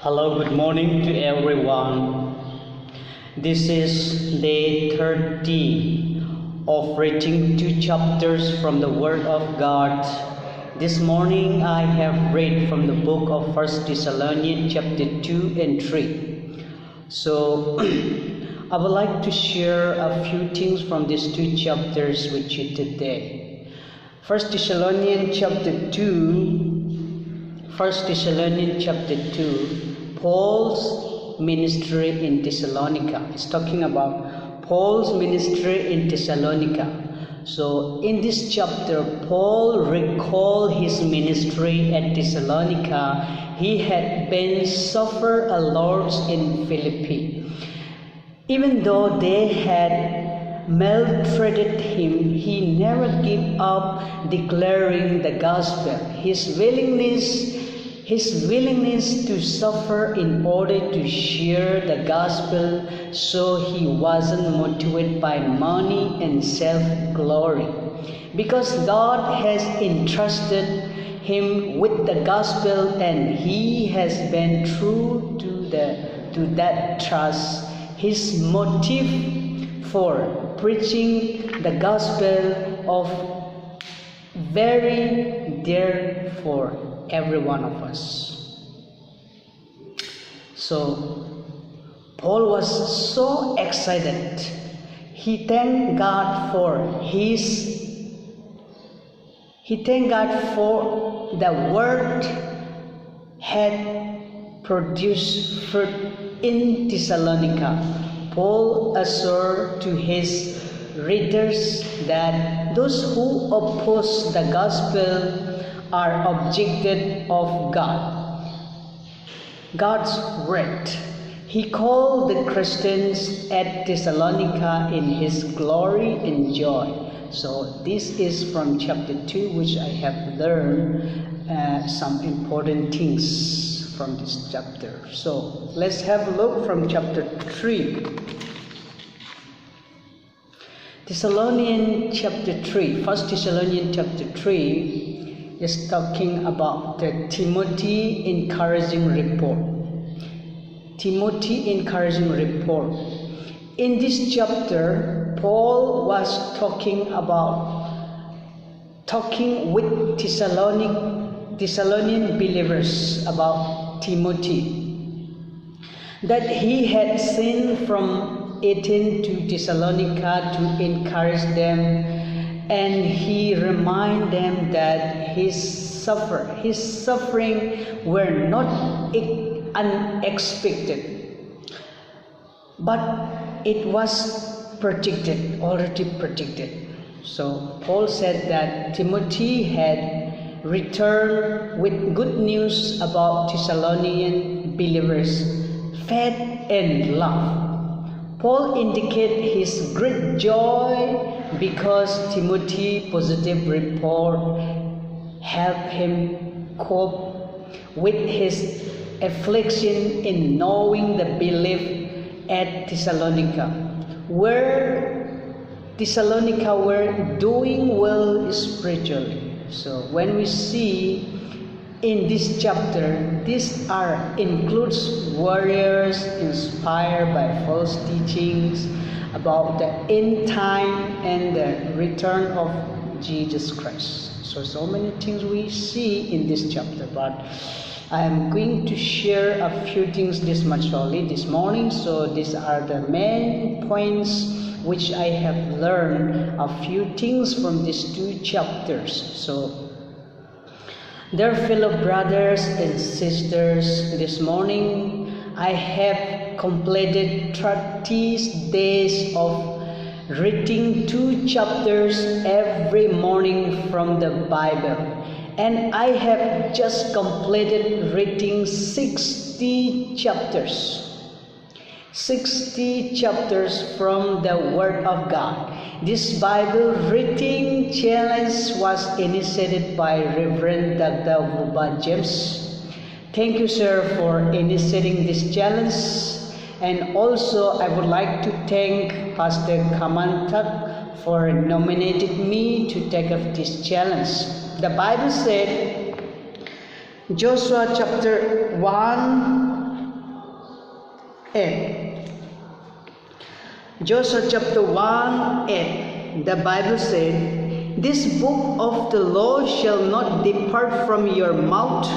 Hello, good morning to everyone. This is day 30 of reading 2 chapters from the Word of God. This morning I have read from the book of 1 Thessalonians chapter 2 and 3. So I would like to share a few things from these 2 chapters with you today. 1 Thessalonians chapter 2, Paul's ministry in Thessalonica. It's talking about Paul's ministry in Thessalonica. So in this chapter, Paul recalled his ministry at Thessalonica. He had been suffered a lot in Philippi. Even though they had maltreated him, he never gave up declaring the gospel. His willingness to suffer in order to share the gospel, so he wasn't motivated by money and self-glory. Because God has entrusted him with the gospel and he has been true to that trust. His motive for preaching the gospel of very dear for every one of us. So Paul was so excited. He thanked God for the word had produced fruit in Thessalonica. Paul assured to his readers that those who oppose the gospel are objected of God's word. He called the Christians at Thessalonica in his glory and joy. So this is from chapter 2, which I have learned some important things from this chapter. So let's have a look from chapter 3. Thessalonians chapter 3, 1 Thessalonians chapter 3 is talking about the Timothy encouraging report. Timothy encouraging report. In this chapter, Paul was talking with Thessalonian believers about Timothy, that he had sent from Athens to Thessalonica to encourage them. And he reminded them that his suffering were not unexpected, but it was already predicted. So Paul said that Timothy had returned with good news about Thessalonian believers' faith and love. Paul indicated his great joy because Timothy's positive report helped him cope with his affliction in knowing the belief at Thessalonica, where Thessalonica were doing well spiritually. So when we see in this chapter, these includes warriors inspired by false teachings about the end time and the return of Jesus Christ. So many things we see in this chapter, but I am going to share a few things this much only this morning. So these are the main points which I have learned a few things from these 2 chapters. So dear fellow brothers and sisters, this morning I have completed 30 days of reading 2 chapters every morning from the Bible, and I have just completed reading 60 chapters. 60 chapters from the Word of God. This Bible reading challenge was initiated by Reverend Dr. James. Thank you, sir, for initiating this challenge. And also, I would like to thank Pastor Kamantak for nominating me to take up this challenge. The Bible said, Joshua chapter 1 8. Joshua chapter 1, 8. The Bible said, "This book of the law shall not depart from your mouth,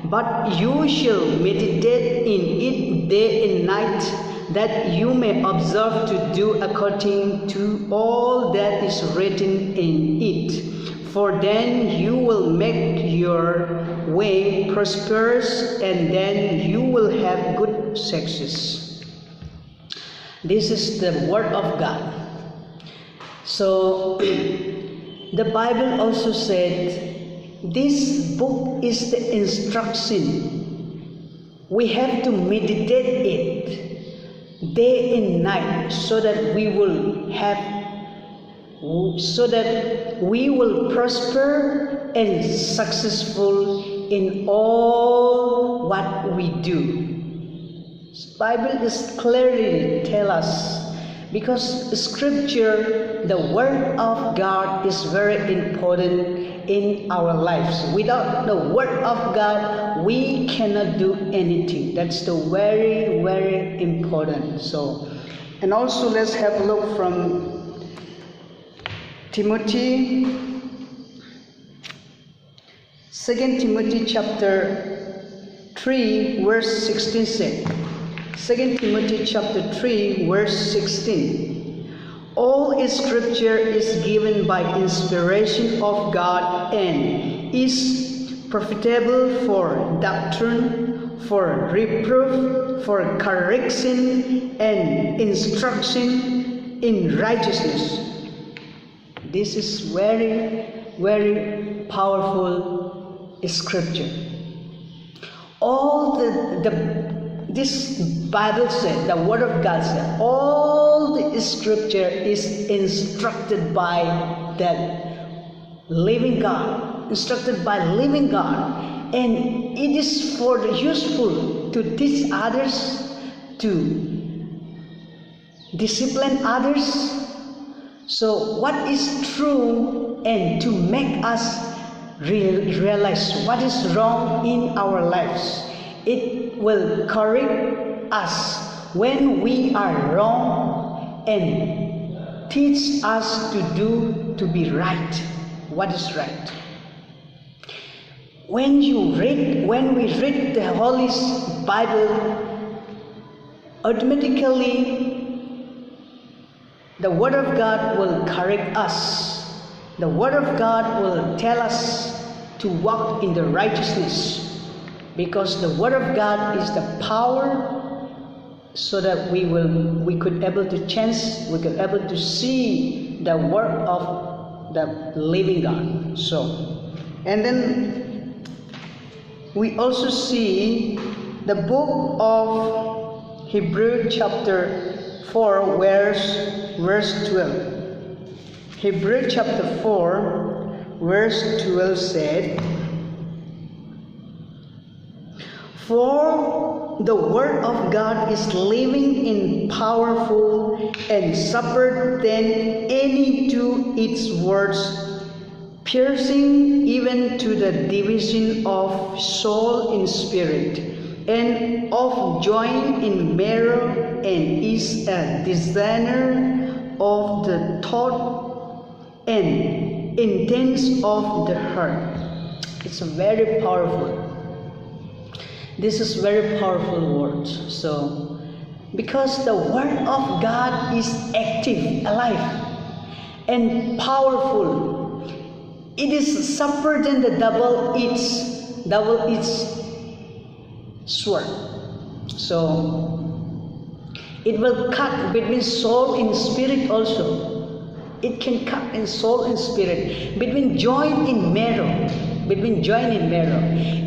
but you shall meditate in it day and night, that you may observe to do according to all that is written in it. For then you will make your way prosperous, and then you will have good success." This is the word of God. So the Bible also said this book is the instruction. We have to meditate it day and night so that we will prosper and successful in all what we do. Bible is clearly tell us, because scripture, the word of God, is very important in our lives. Without the word of God, we cannot do anything. That's the very, very important. So, and also let's have a look from Timothy, 2 Timothy chapter 3 verse 16 said, 2 Timothy chapter 3 verse 16, "All scripture is given by inspiration of God and is profitable for doctrine, for reproof, for correction, and instruction in righteousness." This is very, very powerful scripture. All this Bible said, the Word of God said, all the scripture is instructed by the living God, instructed by living God, and it is for the useful to teach others, to discipline others. So what is true, and to make us realize what is wrong in our lives. It will correct us when we are wrong and teach us to be right. What is right? When we read the Holy Bible, automatically the Word of God will correct us. The Word of God will tell us to walk in the righteousness, because the Word of God is the power, so that we could able to see the work of the living God. So, and then we also see the book of Hebrews chapter 4 verse 12. Hebrews chapter 4 verse 12 said, "For the word of God is living and powerful, and sharper than any two-edged sword, piercing even to the division of soul and spirit, and of joint and marrow, and is a discerner of the thought and intents of the heart." It's a very powerful. This is very powerful word. So, because the word of God is active, alive, and powerful, it is sharper than the double-edged sword. So, it will cut between soul and spirit also. It can cut in soul and spirit, between joint and marrow.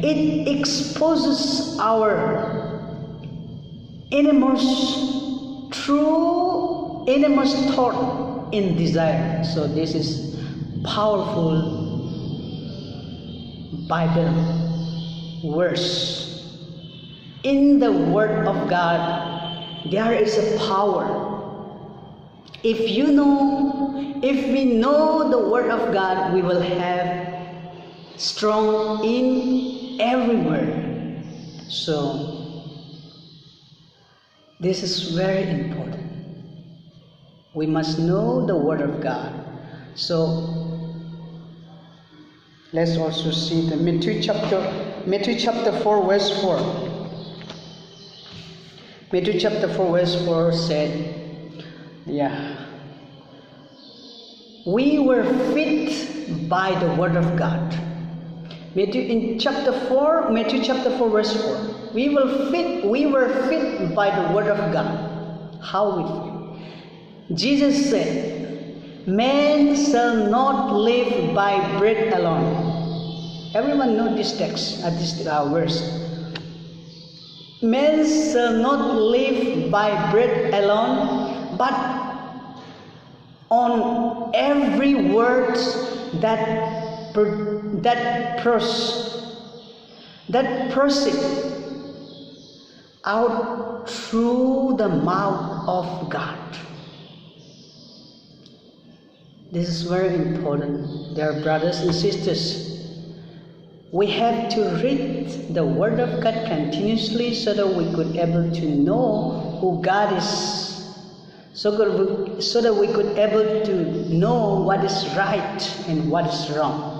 It exposes our innermost thought and desire. So this is powerful Bible verse. In the Word of God, there is a power. If we know the Word of God, we will have strong in everywhere. So This is very important. We must know the Word of God. So let's also see the Matthew chapter 4 verse 4. Matthew chapter 4 verse 4 said, we were fit by the Word of God. Matthew chapter 4 verse 4. We were fit by the Word of God. How we fit? Jesus said, man shall not live by bread alone. Everyone know this text, this verse. Man shall not live by bread alone, but on every word that proceeds out through the mouth of God. This is very important, dear brothers and sisters. We have to read the Word of God continuously so that we could able to know who God is, so that we could able to know what is right and what is wrong.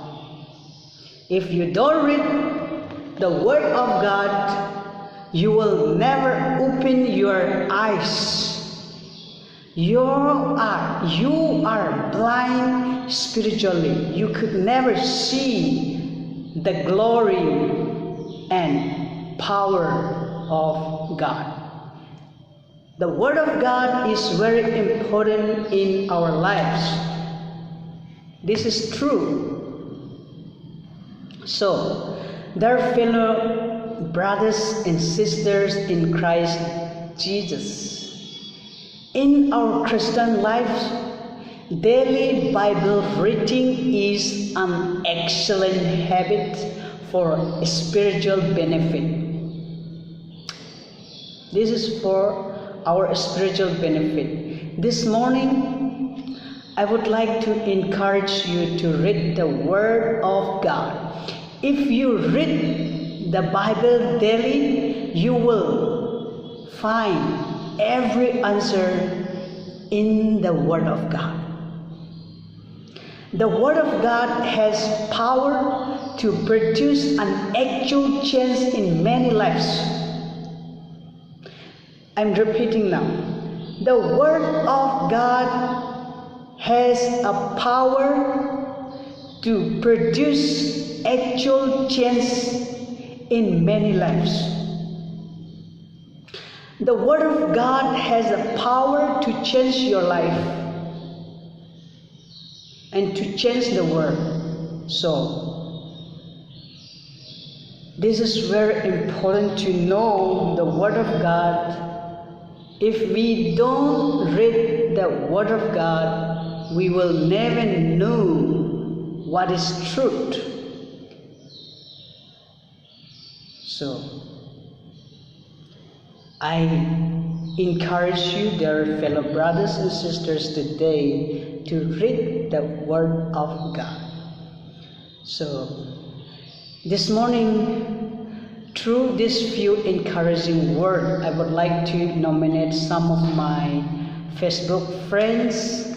If you don't read the Word of God, you will never open your eyes. You are blind spiritually. You could never see the glory and power of God. The Word of God is very important in our lives. This is true. So, dear fellow brothers and sisters in Christ Jesus, in our Christian lives, daily Bible reading is an excellent habit for spiritual benefit. This is for our spiritual benefit. This morning, I would like to encourage you to read the Word of God. If you read the Bible daily, you will find every answer in the Word of God. The Word of God has power to produce an actual change in many lives. I'm repeating now. The Word of God has a power to produce actual change in many lives. The Word of God has a power to change your life and to change the world. So, this is very important to know the Word of God. If we don't read the Word of God, we will never know what is truth. So, I encourage you, dear fellow brothers and sisters, today to read the Word of God. So, this morning, through this few encouraging words, I would like to nominate some of my Facebook friends.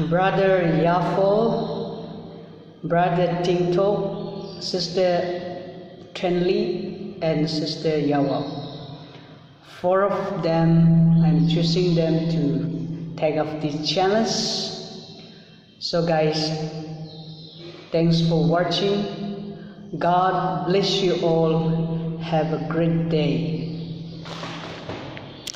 Brother Yafo, Brother Tingto, Sister Trenley, and Sister Yawa. 4 of them, I'm choosing them to take up this challenge. So guys, thanks for watching. God bless you all. Have a great day.